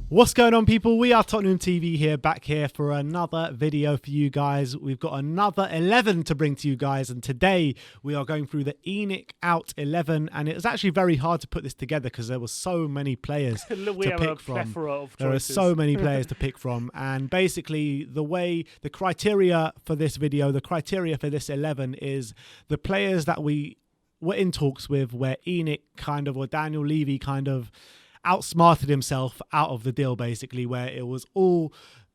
What's going on, people? We are Tottenham TV here, back here for another video for you guys. We've got another 11 to bring to you guys, and today we are going through the ENIC out 11, and it was actually very hard to put this together because there were so many players to pick from. There are so many players to pick from, and basically the criteria for this video, the criteria for this 11 is the players that we were in talks with, where ENIC or Daniel Levy outsmarted himself out of the deal, basically, where it was all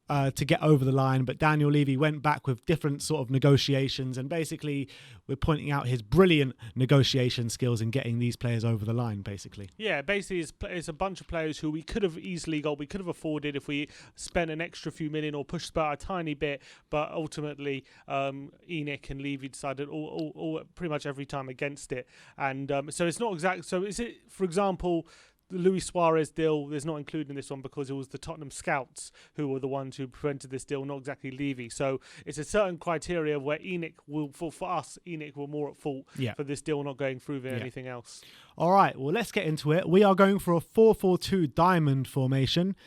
to get over the line, but Daniel Levy went back with different sort of negotiations, and basically we're pointing out his brilliant negotiation skills in getting these players over the line, basically. Yeah, basically it's a bunch of players who we could have easily got, we could have afforded if we spent an extra few million or pushed Spur a tiny bit, but ultimately ENIC and Levy decided all pretty much every time against it, and so it's not exact. So is it, for example, the Luis Suarez deal is not included in this one because it was the Tottenham scouts who were the ones who prevented this deal, not exactly Levy. So it's a certain criteria where ENIC will, for us, ENIC were more at fault for this deal not going through than anything else. All right, well, let's get into it. We are going for a 4-4-2 diamond formation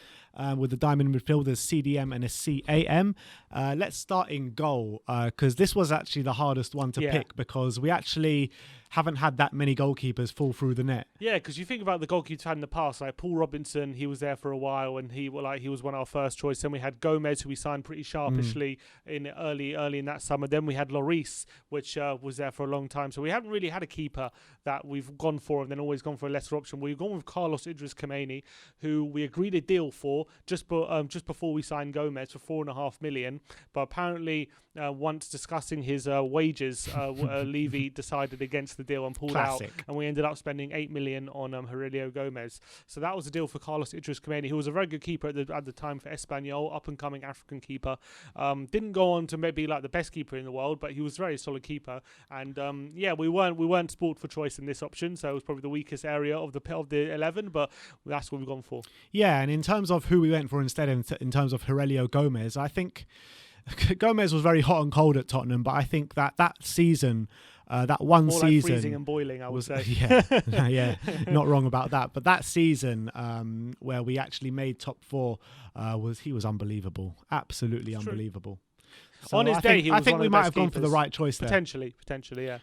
with the diamond midfielders CDM and a CAM. Let's start in goal because this was actually the hardest one to pick because we actually haven't had that many goalkeepers fall through the net. Yeah, because you think about the goalkeepers had in the past, like Paul Robinson, he was there for a while, and he was one of our first choice. Then we had Gomez, who we signed pretty sharpishly in early in that summer. Then we had Lloris, which was there for a long time. So we haven't really had a keeper that we've gone for and then always gone for a lesser option. We've gone with Carlos Idris Khamenei, who we agreed a deal for just before we signed Gomez for $4.5 million. But apparently, once discussing his wages, Levy decided against the deal and pulled out, and we ended up spending $8 million on Aurelio Gomez. So that was the deal for Carlos Idris Khamenei, who was a very good keeper at the time for Espanyol, up and coming African keeper. Didn't go on to maybe like the best keeper in the world, but he was a very solid keeper. And we weren't spoiled for choice in this option, so it was probably the weakest area of the 11, but that's what we've gone for. Yeah, and in terms of who we went for instead, in terms of Aurelio Gomez, I think Gomez was very hot and cold at Tottenham, but I think that season, that one more season, like freezing and boiling, I would say. Yeah, not wrong about that. But that season, where we actually made top four, he was unbelievable, absolutely unbelievable. So on his day, I think we might have gone for the right choice there. Potentially, yeah.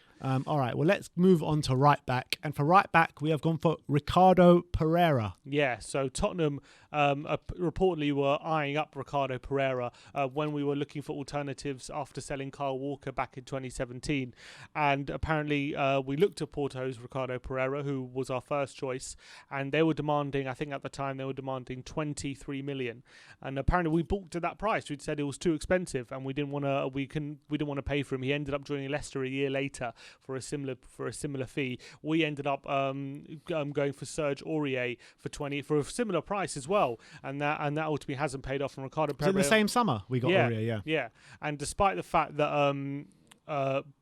All right, well, let's move on to right back. And for right back, we have gone for Ricardo Pereira. Yeah, so Tottenham reportedly were eyeing up Ricardo Pereira when we were looking for alternatives after selling Kyle Walker back in 2017. And apparently we looked at Porto's Ricardo Pereira, who was our first choice, and they were demanding, I think at the time, 23 million. And apparently we balked at that price. We'd said it was too expensive, and we didn't want to pay for him. He ended up joining Leicester a year later for a similar fee. We ended up going for Serge Aurier for a similar price as well, and that ultimately hasn't paid off. And Ricardo Pereira, in the same summer we got Aurier, yeah. And despite the fact that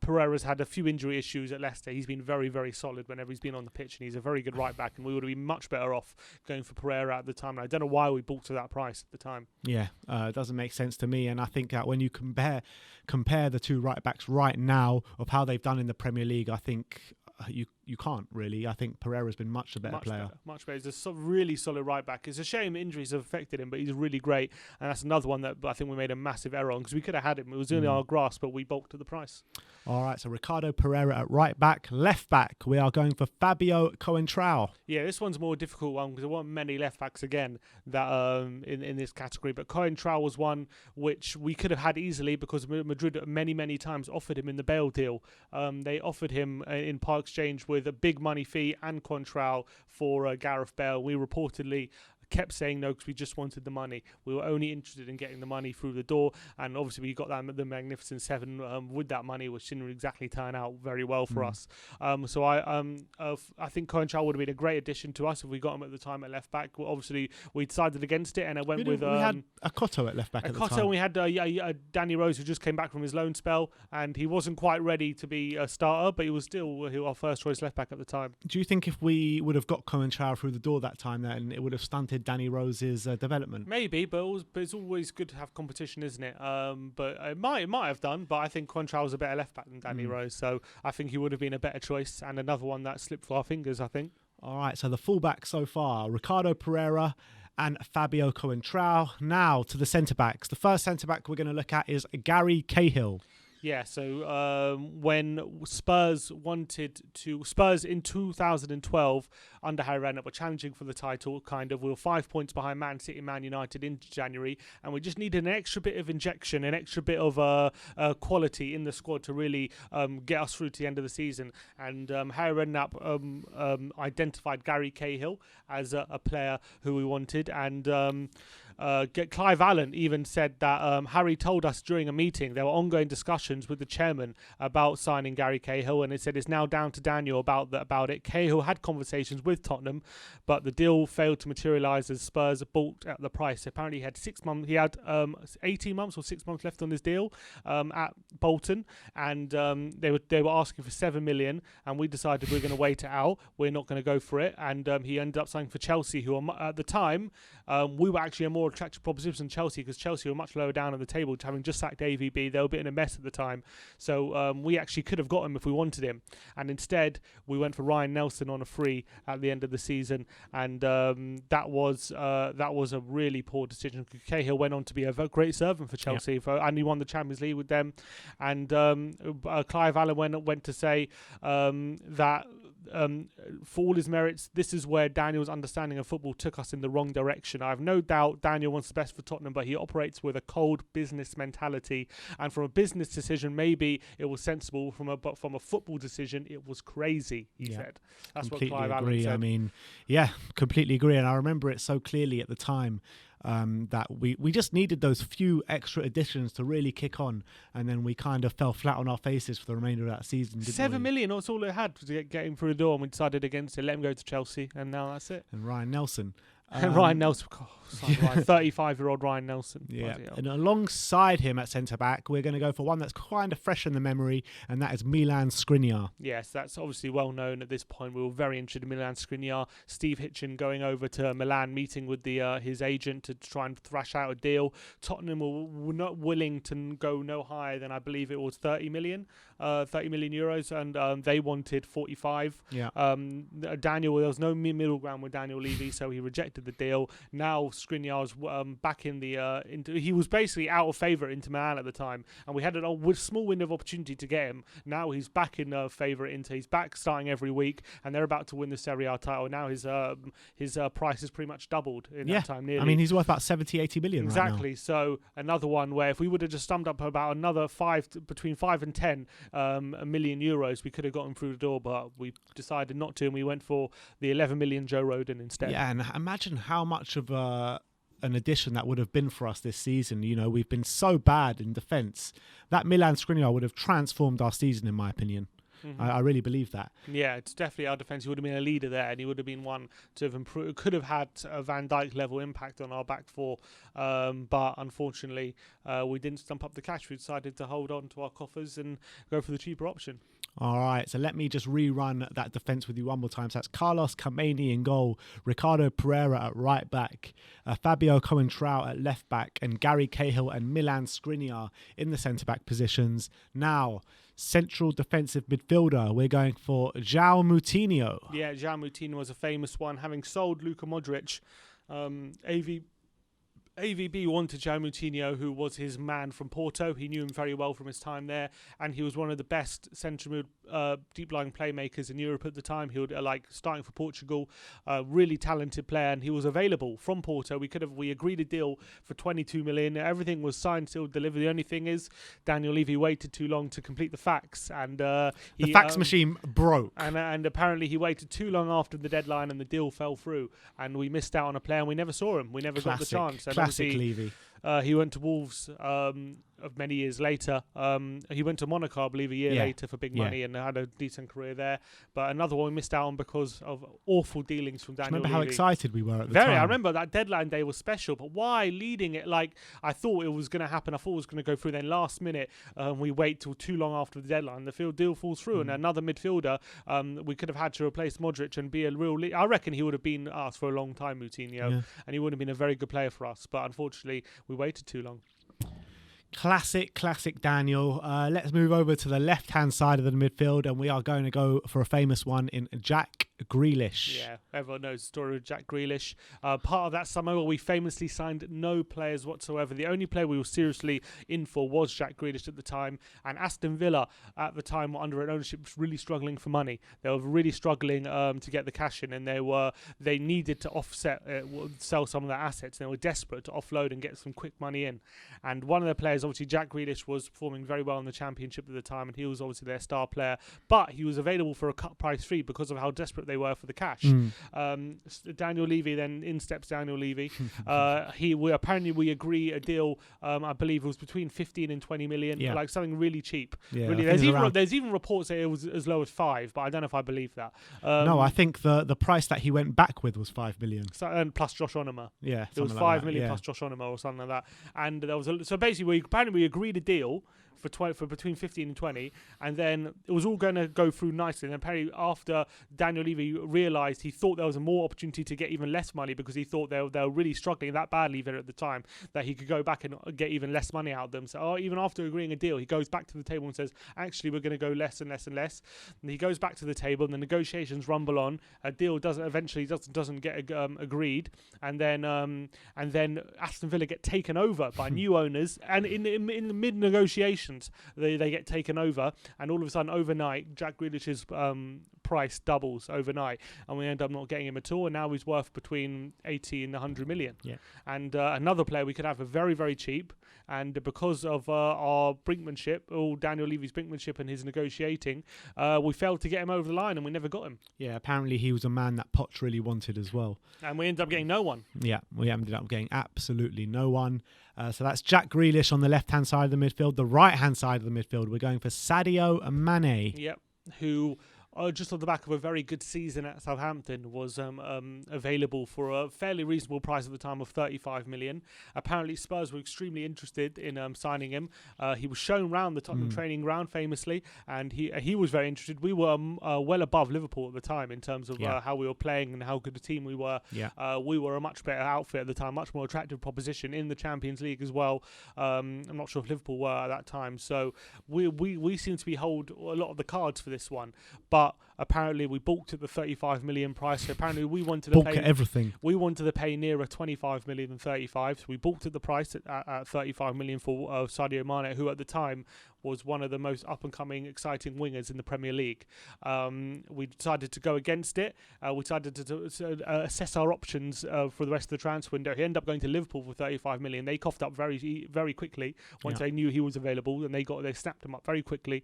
Pereira's had a few injury issues at Leicester, he's been very, very solid whenever he's been on the pitch, and he's a very good right back, and we would have been much better off going for Pereira at the time. And I don't know why we balked to that price at the time. Yeah, it doesn't make sense to me, and I think that when you compare the two right backs right now of how they've done in the Premier League, I think you can't really. I think Pereira's been much a better player. Much better. He's a really solid right back. It's a shame injuries have affected him, but he's really great. And that's another one that I think we made a massive error on because we could have had him. It was in our grasp, but we balked at the price. All right, so Ricardo Pereira at right back. Left back, we are going for Fabio Coentrau. Yeah, this one's a more difficult one because there weren't many left backs again that in this category. But Coentrau was one which we could have had easily because Madrid many times offered him in the Bale deal. They offered him in part exchange with a big money fee and Coentrau for Gareth Bale. We reportedly kept saying no because we just wanted the money. We were only interested in getting the money through the door, and obviously we got the Magnificent Seven with that money, which didn't exactly turn out very well for us. So I think Coentrau would have been a great addition to us if we got him at the time at left back. Well, obviously we decided against it, and I went with we had Akoto at left back at the time. And we had Danny Rose, who just came back from his loan spell, and he wasn't quite ready to be a starter, but he was still our first choice left back at the time. Do you think if we would have got Coentrau through the door that time, then it would have stunted Danny Rose's development? Maybe, but it's always good to have competition, isn't it? But it might have done. But I think Coentrau was a better left back than Danny Rose, so I think he would have been a better choice, and another one that slipped through our fingers, I think. All right, so the fullback so far: Ricardo Pereira and Fabio Coentrau. Now to the centre-backs. The first centre-back we're going to look at is Gary Cahill. Yeah, so when Spurs in 2012 under Harry Redknapp were challenging for the title, kind of, we were 5 points behind Man City and Man United in January, and we just needed an extra bit of injection, an extra bit of quality in the squad to really get us through to the end of the season. And Harry Redknapp identified Gary Cahill as a player who we wanted, and Clive Allen even said that Harry told us during a meeting there were ongoing discussions with the chairman about signing Gary Cahill, and it said it's now down to Daniel about it. Cahill had conversations with Tottenham, but the deal failed to materialise as Spurs balked at the price. Apparently, he had 6 months. He had 18 months or 6 months left on his deal at Bolton, and they were asking for 7 million, and we decided we're going to wait it out. We're not going to go for it, and he ended up signing for Chelsea, who at the time we were actually a more attractive proposition than Chelsea, because Chelsea were much lower down on the table, having just sacked AVB. They were a bit in a mess at the time, so we actually could have got him if we wanted him, and instead we went for Ryan Nelson on a free at the end of the season, and that was a really poor decision. Cahill went on to be a great servant for Chelsea, and he won the Champions League with them, and Clive Allen went to say that for all his merits, this is where Daniel's understanding of football took us in the wrong direction. I have no doubt Daniel wants the best for Tottenham, but he operates with a cold business mentality, and from a business decision maybe it was sensible, but from a football decision it was crazy, he said. That's completely what Clive Allen said. I mean, completely agree, and I remember it so clearly at the time. That we just needed those few extra additions to really kick on, and then we kind of fell flat on our faces for the remainder of that season. 7 million, that's all it had to get him through the door, and we decided against it, let him go to Chelsea, and now that's it. And Ryan Nelson. Ryan Nelson, 35-year-old Ryan Nelson. Yeah, and alongside him at centre-back, we're going to go for one that's kind of fresh in the memory, and that is Milan Skriniar. Yes, that's obviously well known at this point. We were very interested in Milan Skriniar. Steve Hitchen going over to Milan, meeting with his agent to try and thrash out a deal. Tottenham were not willing to go no higher than, I believe it was 30 million euros, and they wanted 45. Yeah. Daniel, there was no middle ground with Daniel Levy, so he rejected the deal. Now Skriniar's back in the he was basically out of favour into Milan at the time, and we had a small window of opportunity to get him. Now he's back in favour into. He's back starting every week, and they're about to win the Serie A title. Now his price is pretty much doubled in that time. Nearly. I mean, he's worth about 70-80 million exactly. Right now. So another one where if we would have just summed up about another between 5 and 10 million euros, we could have got him through the door, but we decided not to, and we went for the 11 million Joe Rodon instead. Yeah, and imagine how much of an addition that would have been for us this season. You know, we've been so bad in defence. That Milan Skriniar would have transformed our season, in my opinion. Mm-hmm. I really believe that. Yeah, it's definitely our defence. He would have been a leader there, and he would have been one to have improved. Could have had a Van Dijk level impact on our back four, but unfortunately, we didn't stump up the cash. We decided to hold on to our coffers and go for the cheaper option. All right, so let me just rerun that defence with you one more time. So that's Carlos Kameni in goal, Ricardo Pereira at right back, Fabio Coentrau at left back, and Gary Cahill and Milan Skriniar in the centre-back positions. Now, central defensive midfielder, we're going for Zhao Moutinho. Yeah, Zhao Moutinho was a famous one, having sold Luka Modric. AVB wanted Zhao Moutinho, who was his man from Porto. He knew him very well from his time there, and he was one of the best central deep-lying playmakers in Europe at the time. He would starting for Portugal, really talented player, and he was available from Porto. We agreed a deal for 22 million. Everything was signed, still delivered. The only thing is Daniel Levy waited too long to complete the fax, and the fax machine broke. And apparently he waited too long after the deadline, and the deal fell through, and we missed out on a player, and we never saw him. We never got the chance. Classic Levy. He went to Wolves of many years later. He went to Monaco, I believe, a year later for big money and had a decent career there. But another one we missed out on because of awful dealings from Daniel Levy. Remember how excited we were at the time? I remember that deadline day was special, but why leading it? I thought it was going to happen. I thought it was going to go through. Then last minute, we wait till too long after the deadline. The deal falls through, and another midfielder we could have had to replace Modric and be a real I reckon he would have been us for a long time, Moutinho, and he would have been a very good player for us. But unfortunately, we waited too long. Classic Daniel. Let's move over to the left-hand side of the midfield, and we are going to go for a famous one in Jack Grealish. Yeah, everyone knows the story of Jack Grealish. Part of that summer where we famously signed no players whatsoever. The only player we were seriously in for was Jack Grealish at the time. And Aston Villa at the time were under an ownership was really struggling for money. They were really struggling to get the cash in, and they needed to sell some of their assets. They were desperate to offload and get some quick money in. And one of their players, obviously Jack Grealish, was performing very well in the Championship at the time, and he was obviously their star player. But he was available for a cut price fee because of how desperate they were for the cash. Daniel Levy, then in steps Daniel Levy. We agree a deal. I believe it was between 15 and 20 million, like something really cheap. Yeah, really, there's even reports that it was as low as 5, but I don't know if I believe that. No, I think the price that he went back with was 5 million. So, and plus Josh Onuma. Yeah, it was 5 million plus Josh Onuma or something like that. And there was so basically we agreed a deal for between 15 and 20, and then it was all going to go through nicely. And apparently after Daniel Levy realised, he thought there was a more opportunity to get even less money, because he thought they were really struggling that badly there at the time, that he could go back and get even less money out of them. So even after agreeing a deal, he goes back to the table and says, actually, we're going to go less and less and less. And he goes back to the table, and the negotiations rumble on. A deal doesn't get agreed, and then Aston Villa get taken over by new owners, and in the mid negotiations they get taken over, and all of a sudden overnight Jack Grealish's price doubles overnight, and we end up not getting him at all, and now he's worth between 80 and 100 million. And another player we could have a very, very cheap, and because of our brinkmanship, Daniel Levy's brinkmanship and his negotiating, we failed to get him over the line, and we never got him. Yeah, apparently he was a man that Poch really wanted as well, and we ended up getting no one. Yeah, we ended up getting absolutely no one. So that's Jack Grealish on the left-hand side of the midfield. The right-hand side of the midfield, we're going for Sadio Amane. Yep, who just on the back of a very good season at Southampton, was available for a fairly reasonable price at the time of 35 million. Apparently Spurs were extremely interested in signing him. He was shown around the Tottenham training ground famously, and he was very interested. We were well above Liverpool at the time in terms of how we were playing and how good a team we were. We were a much better outfit at the time, much more attractive proposition in the Champions League as well. I'm not sure if Liverpool were at that time, so we seem to be hold a lot of the cards for this one, but apparently we balked at the 35 million price. So apparently we wanted to pay everything. We wanted to pay nearer 25 million than 35. So we balked at the price at 35 million for Sadio Amane, who at the time was one of the most up-and-coming, exciting wingers in the Premier League. We decided to go against it. We decided to assess our options for the rest of the transfer window. He ended up going to Liverpool for 35 million. They coughed up very, very quickly once they knew he was available, and they snapped him up very quickly.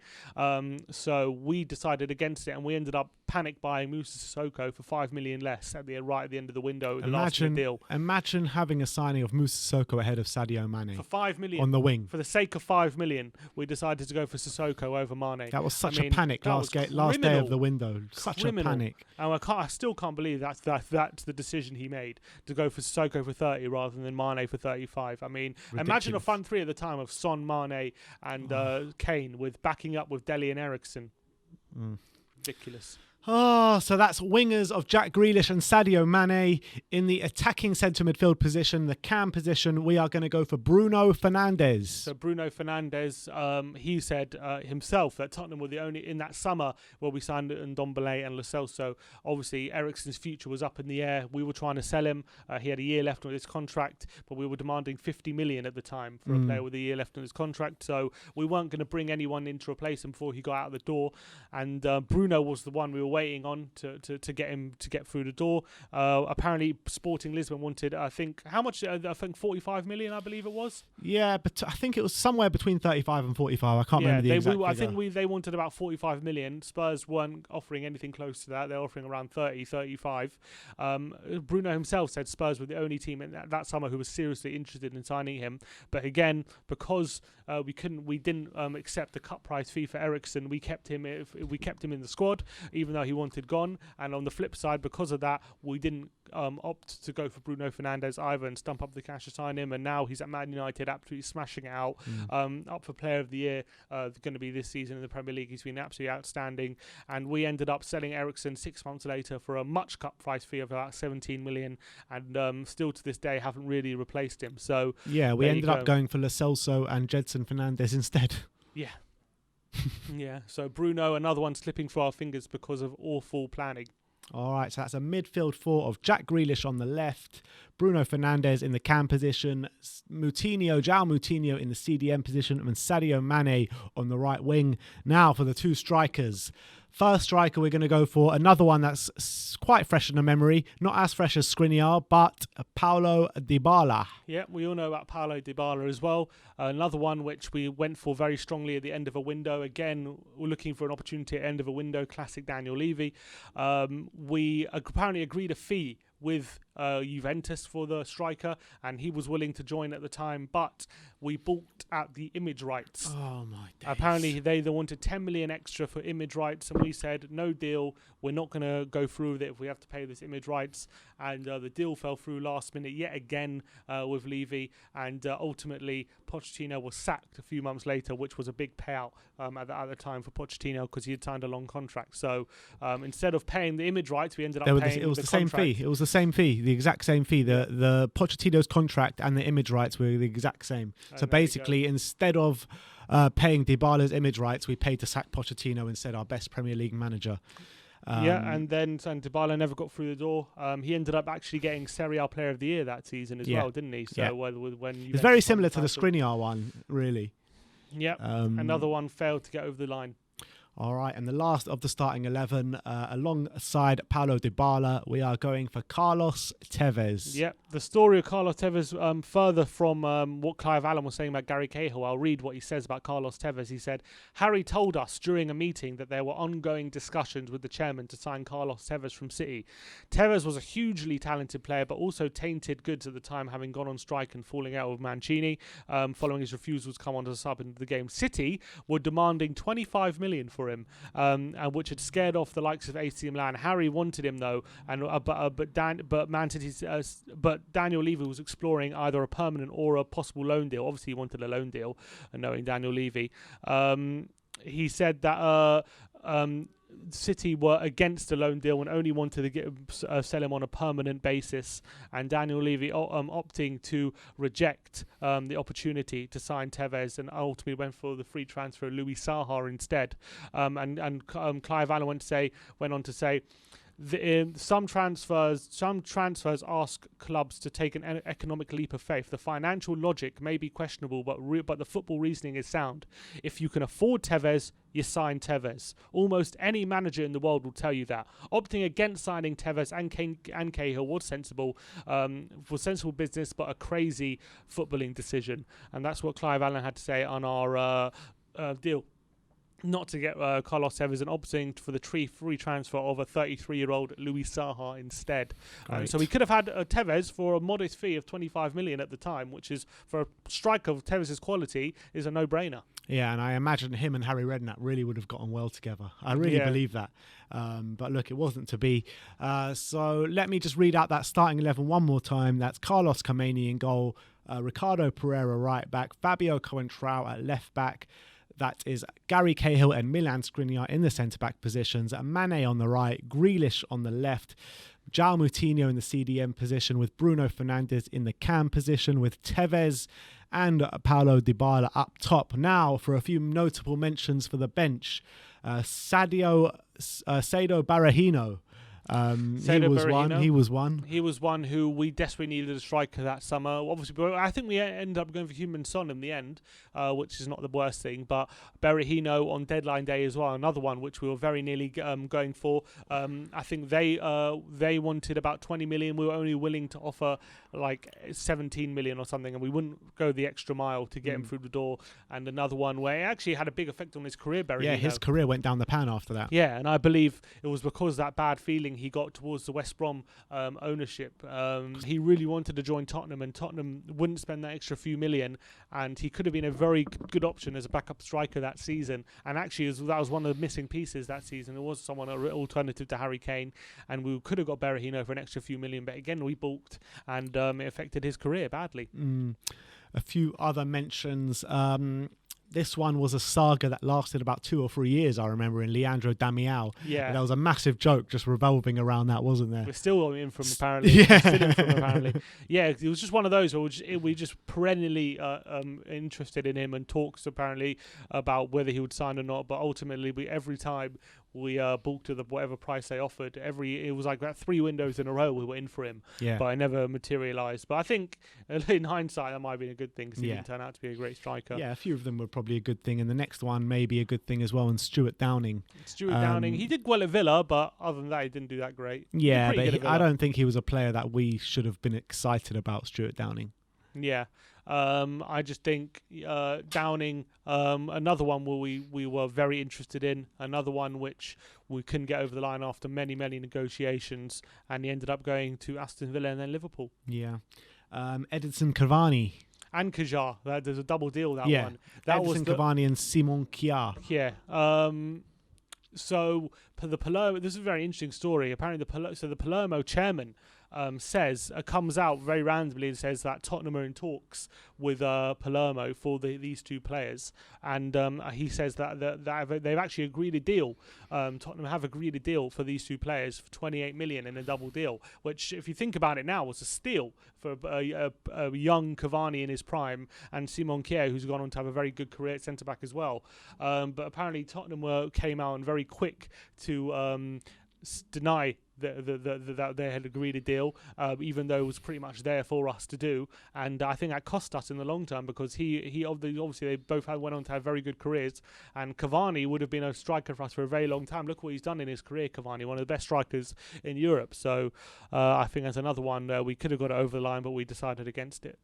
So we decided against it, and we ended up panic buying Moussa Sissoko for 5 million less right at the end of the window. The last deal. Imagine having a signing of Moussa Sissoko ahead of Sadio Mane for 5 million on the wing. For the sake of 5 million, we decided to go for Sissoko over Mane. That was such a panic last day of the window. Such a panic. And I still can't believe that's the decision he made, to go for Sissoko for 30 rather than Mane for 35. I mean, ridiculous. Imagine a front three at the time of Son, Mane and Kane, with backing up with Dele and Eriksen. Ridiculous. Oh, so that's wingers of Jack Grealish and Sadio Mane. In the attacking centre midfield position, the cam position, we are going to go for Bruno Fernandez. So Bruno Fernandez, he said himself that Tottenham were the only, in that summer where we signed Ndombele and Lo Celso, obviously Eriksen's future was up in the air. We were trying to sell him. He had a year left on his contract, but we were demanding 50 million at the time for a player with a year left on his contract. So we weren't going to bring anyone in to replace him before he got out the door. And Bruno was the one we were waiting on to get him to get through the door. Apparently Sporting Lisbon wanted, I think, how much? I think 45 million, I believe it was. Yeah, but I think it was somewhere between 35 and 45. I can't remember the exact figure. I think they wanted about 45 million. Spurs weren't offering anything close to that. They're offering around 30, 35. Bruno himself said Spurs were the only team in that summer who was seriously interested in signing him. But again, because we didn't accept the cut price fee for Eriksen, we kept him in the squad, even though he wanted gone. And on the flip side, because of that, we didn't opt to go for Bruno Fernandez either and stump up the cash to sign him. And now he's at Man United, absolutely smashing it out. Up for Player of the Year, going to be this season in the Premier League. He's been absolutely outstanding. And we ended up selling Eriksen 6 months later for a much cut price fee of about 17 million, and still to this day haven't really replaced him. So yeah, we ended up going for Lo Celso and Edinson Fernandez instead. Yeah. Yeah, so Bruno, another one slipping through our fingers because of awful planning. All right, so that's a midfield four of Jack Grealish on the left, Bruno Fernandez in the cam position, Moutinho, Zhao Moutinho in the CDM position, and Sadio Amane on the right wing. Now for the two strikers. First striker, we're going to go for another one that's quite fresh in the memory. Not as fresh as Skriniar, but Paulo Dybala. Yeah, we all know about Paulo Dybala as well. Another one which we went for very strongly at the end of a window. Again, we're looking for an opportunity at the end of a window. Classic Daniel Levy. We apparently agreed a fee with Juventus for the striker, and he was willing to join at the time, but we balked at the image rights. Oh my days. Apparently they wanted 10 million extra for image rights, and we said no deal, we're not going to go through with it if we have to pay this image rights. And the deal fell through last minute yet again with Levy, and ultimately Pochettino was sacked a few months later, which was a big payout at the time for Pochettino because he had signed a long contract. So instead of paying the image rights, we ended up paying it was the the same fee. It was the same fee, the exact same fee. The Pochettino's contract and the image rights were the exact same. So basically, instead of paying Dybala's image rights, we paid to sack Pochettino instead, our best Premier League manager. And Dybala never got through the door. He ended up actually getting Serie A Player of the Year that season as well, didn't he? So when it's very similar to the Skriniar one, really. Yep. Another one failed to get over the line. All right, and the last of the starting 11, alongside Paulo Dybala, we are going for Carlos Tevez. Yep, the story of Carlos Tevez, further from what Clive Allen was saying about Gary Cahill, I'll read what he says about Carlos Tevez. He said, Harry told us during a meeting that there were ongoing discussions with the chairman to sign Carlos Tevez from City. Tevez was a hugely talented player, but also tainted goods at the time, having gone on strike and falling out with Mancini, following his refusal to come on as a sub into the game. City were demanding 25 million for him, and which had scared off the likes of AC Milan. Harry wanted him though, and but Daniel Levy was exploring either a permanent or a possible loan deal. Obviously, he wanted a loan deal, knowing Daniel Levy. He said that City were against a loan deal and only wanted to sell him on a permanent basis, and Daniel Levy opting to reject the opportunity to sign Tevez and ultimately went for the free transfer of Louis Saha instead. And Clive Allen went on to say, some transfers ask clubs to take an economic leap of faith. The financial logic may be questionable, but the football reasoning is sound. If you can afford Tevez, you sign Tevez. Almost any manager in the world will tell you that. Opting against signing Tevez and Cahill was sensible business, but a crazy footballing decision. And that's what Clive Allen had to say on our deal not to get Carlos Tevez and opting for the free transfer of a 33-year-old Louis Saha instead. So we could have had Tevez for a modest fee of 25 million at the time, which is, for a striker of Tevez's quality, is a no-brainer. Yeah, and I imagine him and Harry Redknapp really would have gotten well together. I really believe that. But look, it wasn't to be. So let me just read out that starting 11 one more time. That's Carlos Carvany in goal, Ricardo Pereira right back, Fabio Coentrau at left back. That is Gary Cahill and Milan Skriniar in the centre-back positions. Mane on the right, Grealish on the left, Zhao Moutinho in the CDM position with Bruno Fernandez in the cam position with Tevez and Paulo Dybala up top. Now for a few notable mentions for the bench. Sado Berahino. He was one who we desperately needed a striker that summer. Obviously, but I think we ended up going for Heung-min Son in the end, which is not the worst thing. But Berahino on deadline day as well, another one which we were very nearly going for. I think they wanted about 20 million. We were only willing to offer like 17 million or something, and we wouldn't go the extra mile to get him through the door. And another one where it actually had a big effect on his career. Berahino. Yeah, his career went down the pan after that. Yeah, and I believe it was because of that bad feeling he got towards the West Brom ownership. He really wanted to join Tottenham, and Tottenham wouldn't spend that extra few million, and he could have been a very good option as a backup striker that season. And actually, that was one of the missing pieces that season. There was someone, an alternative to Harry Kane, and we could have got Berahino for an extra few million, but again, we balked, and it affected his career badly. A few other mentions. This one was a saga that lasted about 2 or 3 years, I remember, in Leandro Damiel. Yeah. And there was a massive joke just revolving around that, wasn't there? We're still in from apparently. Yeah. We're still in from apparently. Yeah, it was just one of those where we just perennially interested in him and talks apparently about whether he would sign or not. But ultimately, every time we balked to whatever price they offered. It was like that 3 windows in a row we were in for him. Yeah. But I never materialised. But I think in hindsight that might have been a good thing because he didn't turn out to be a great striker. Yeah, a few of them were probably a good thing, and the next one may be a good thing as well. And Stuart Downing. Downing, he did well at Villa, but other than that, he didn't do that great. Yeah, but I don't think he was a player that we should have been excited about, Stuart Downing. Yeah. I just think Downing, another one where we were very interested in, another one which we couldn't get over the line after many Mm. negotiations, and he ended up going to Aston Villa and then Liverpool. Yeah. Edinson Carvany. And Cahill. There's a double deal, that one. Edinson Carvany and Simon Kier. Yeah. So the Palermo, this is a very interesting story. Apparently, the Palermo chairman comes out very randomly and says that Tottenham are in talks with Palermo for these 2 players, and he says that they've actually agreed a deal. Tottenham have agreed a deal for these 2 players for 28 million in a double deal, which, if you think about it now, was a steal for a young Cavani in his prime, and Simon Kier, who's gone on to have a very good career at centre back as well. But apparently Tottenham came out and very quick to deny that they had agreed a deal, even though it was pretty much there for us to do, and I think that cost us in the long term because he obviously they both went on to have very good careers, and Cavani would have been a striker for us for a very long time. Look what he's done in his career, Cavani, one of the best strikers in Europe. So I think that's another one we could have got it over the line, but we decided against it.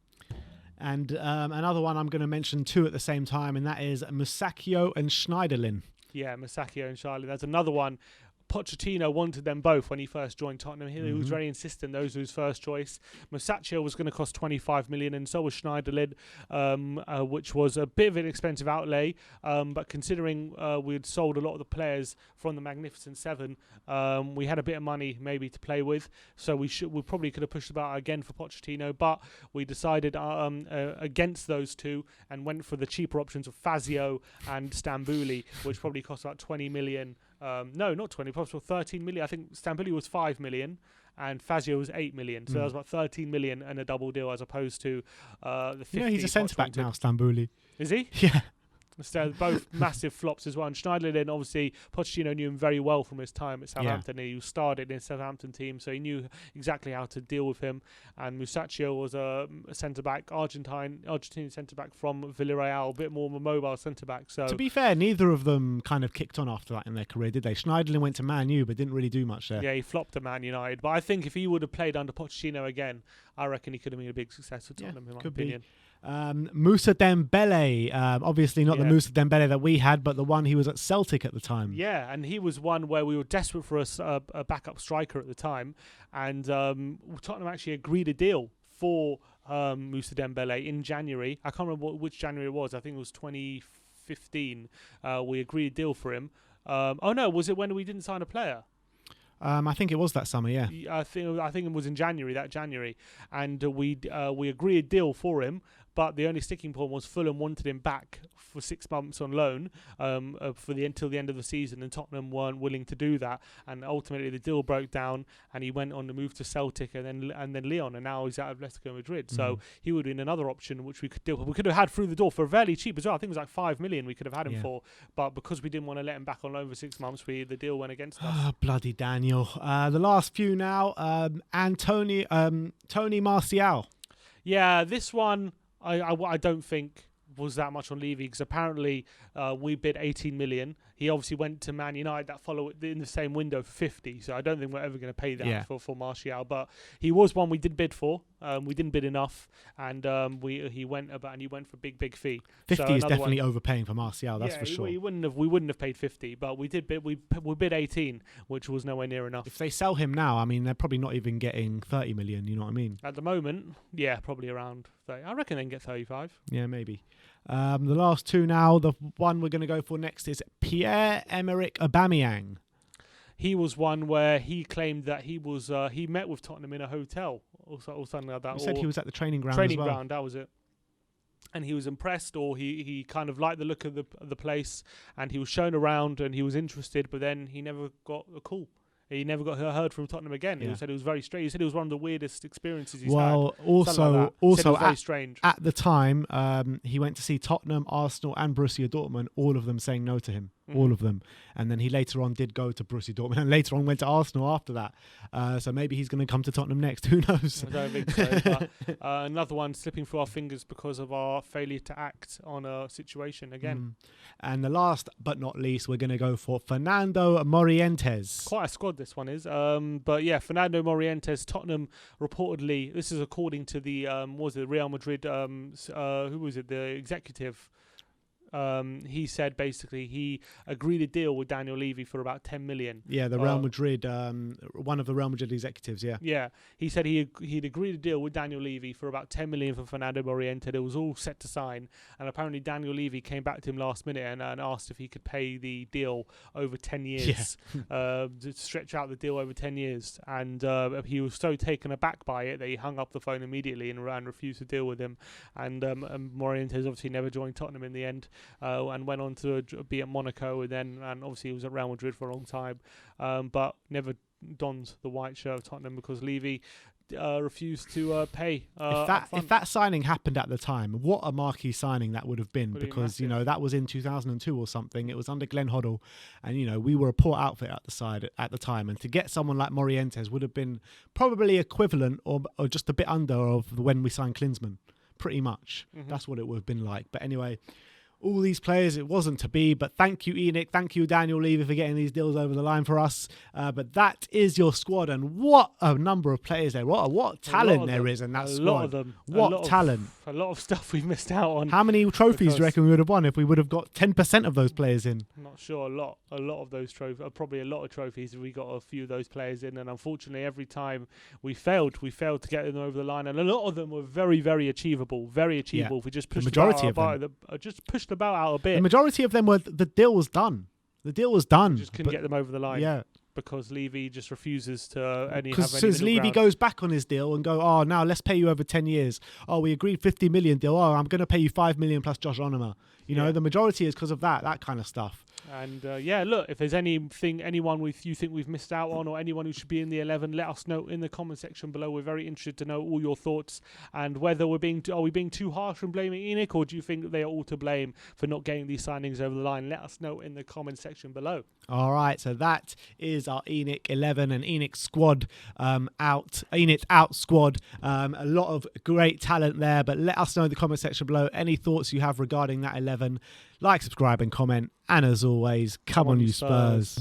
And another one I'm going to mention 2 at the same time, and that is Musacchio and Schneiderlin. Yeah, Musacchio and Schneiderlin. That's another one. Pochettino wanted them both when he first joined Tottenham. He was very insistent those were his first choice. Musacchio was going to cost 25 million, and so was Schneiderlin, which was a bit of an expensive outlay. But considering we'd sold a lot of the players from the Magnificent Seven, we had a bit of money maybe to play with. So we probably could have pushed about again for Pochettino, but we decided against those 2 and went for the cheaper options of Fazio and Stambouli, which probably cost about 20 million. No, not 20, probably 13 million. I think Stambouli was 5 million and Fazio was 8 million. So that was about 13 million and a double deal as opposed to the 50. Yeah, he's a centre-back now, Stambouli. Is he? Yeah. So both massive flops as well. And Schneiderlin, obviously, Pochettino knew him very well from his time at Southampton. Yeah. He started in the Southampton team, so he knew exactly how to deal with him. And Musacchio was a centre-back, Argentine centre-back from Villarreal, a bit more of a mobile centre-back. So to be fair, neither of them kind of kicked on after that in their career, did they? Schneiderlin went to Man U, but didn't really do much there. Yeah, he flopped at Man United. But I think if he would have played under Pochettino again, I reckon he could have been a big success for Tottenham, in my opinion. Moussa Dembele, obviously not the Moussa Dembele that we had, but the one he was at Celtic at the time. Yeah, and he was one where we were desperate for a backup striker at the time, and Tottenham actually agreed a deal for Moussa Dembele in January. I can't remember which January it was. I think it was 2015. We agreed a deal for him. Was it when we didn't sign a player? I think it was that summer, yeah. I think it was in January, and we agreed a deal for him. But the only sticking point was Fulham wanted him back for 6 months on loan until the end of the season, and Tottenham weren't willing to do that. And ultimately, the deal broke down, and he went on to move to Celtic and then Lyon, and now he's out of Atletico Madrid. So he would have been another option which we could have had through the door for fairly cheap as well. I think it was like 5 million we could have had him for, but because we didn't want to let him back on loan for 6 months, the deal went against us. Oh, bloody Daniel! The last few now, Tony Martial. Yeah, this one. I don't think was that much on Levy because apparently we bid 18 million. He obviously went to Man United that followed in the same window for 50. So I don't think we're ever going to pay that for Martial. But he was one we did bid for. We didn't bid enough, and he went for big fee. 50 is definitely overpaying for Martial. That's for sure. We wouldn't have paid 50, but we did bid. We bid 18, which was nowhere near enough. If they sell him now, I mean, they're probably not even getting 30 million. You know what I mean? At the moment, yeah, probably around 30. I reckon they can get 35. Yeah, maybe. The last 2 now. The one we're going to go for next is Pierre-Emerick Aubameyang. He was one where he claimed that he met with Tottenham in a hotel or something like that. He said he was at the training ground Training as well. ground, that was it. and he was impressed, or he kind of liked the look of the place, and he was shown around and he was interested, but then he never got a call. He never got heard from Tottenham again. Yeah. He said it was very strange. He said it was one of the weirdest experiences he's had. Well, Also very strange. At the time, he went to see Tottenham, Arsenal, and Borussia Dortmund. All of them saying no to him. All of them. And then he later on did go to Borussia Dortmund, and later on went to Arsenal after that. So maybe he's going to come to Tottenham next. Who knows? I don't think so. But, another one slipping through our fingers because of our failure to act on a situation again. And the last but not least, we're going to go for Fernando Morientes. Quite a squad this one is. But yeah, Fernando Morientes, Tottenham reportedly, this is according to the Real Madrid, who was it, the executive. He said basically he agreed a deal with Daniel Levy for about 10 million. Yeah, the Real Madrid, one of the Real Madrid executives, yeah. Yeah, he said he'd agreed a deal with Daniel Levy for about 10 million for Fernando Morientes. It was all set to sign, and apparently Daniel Levy came back to him last minute and asked if he could pay the deal over 10 years, to stretch out the deal over 10 years. And he was so taken aback by it that he hung up the phone immediately and refused to deal with him. And Morientes obviously never joined Tottenham in the end. And went on to be at Monaco, and obviously he was at Real Madrid for a long time, but never donned the white shirt of Tottenham because Levy refused to pay. If that signing happened at the time, what a marquee signing that would have been, because that was in 2002 or something. It was under Glenn Hoddle, and we were a poor outfit at the side at the time, and to get someone like Morientes would have been probably equivalent or just a bit under of when we signed Klinsmann. Pretty much. That's what it would have been like. But anyway, all these players, it wasn't to be, but thank you, ENIC. Thank you, Daniel Levy, for getting these deals over the line for us. But that is your squad, and what a number of players there. What talent there is in that squad. A lot of them. What talent. A lot of stuff we've missed out on. How many trophies do you reckon we would have won if we would have got 10% of those players in? I'm not sure. A lot of those trophies, probably a lot of trophies if we got a few of those players in, and unfortunately every time we failed to get them over the line, and a lot of them were very, very achievable. If we just pushed about out a bit. The majority of them were, the deal was done. We just couldn't get them over the line. Yeah. Because Levy just refuses to have any Because Levy goes back on his deal and go, now let's pay you over 10 years. Oh, we agreed 50 million deal. Oh, I'm going to pay you 5 million plus Josh Onoma. The majority is because of that kind of stuff. And look, if there's anyone you think we've missed out on, or anyone who should be in the 11, let us know in the comment section below. We're very interested to know all your thoughts, and whether are we being too harsh and blaming ENIC, or do you think that they are all to blame for not getting these signings over the line? Let us know in the comment section below. All right, so that is our ENIC 11 and ENIC squad ENIC out squad. A lot of great talent there, but let us know in the comment section below any thoughts you have regarding that 11. Like, subscribe and comment, and as always, come on you Spurs.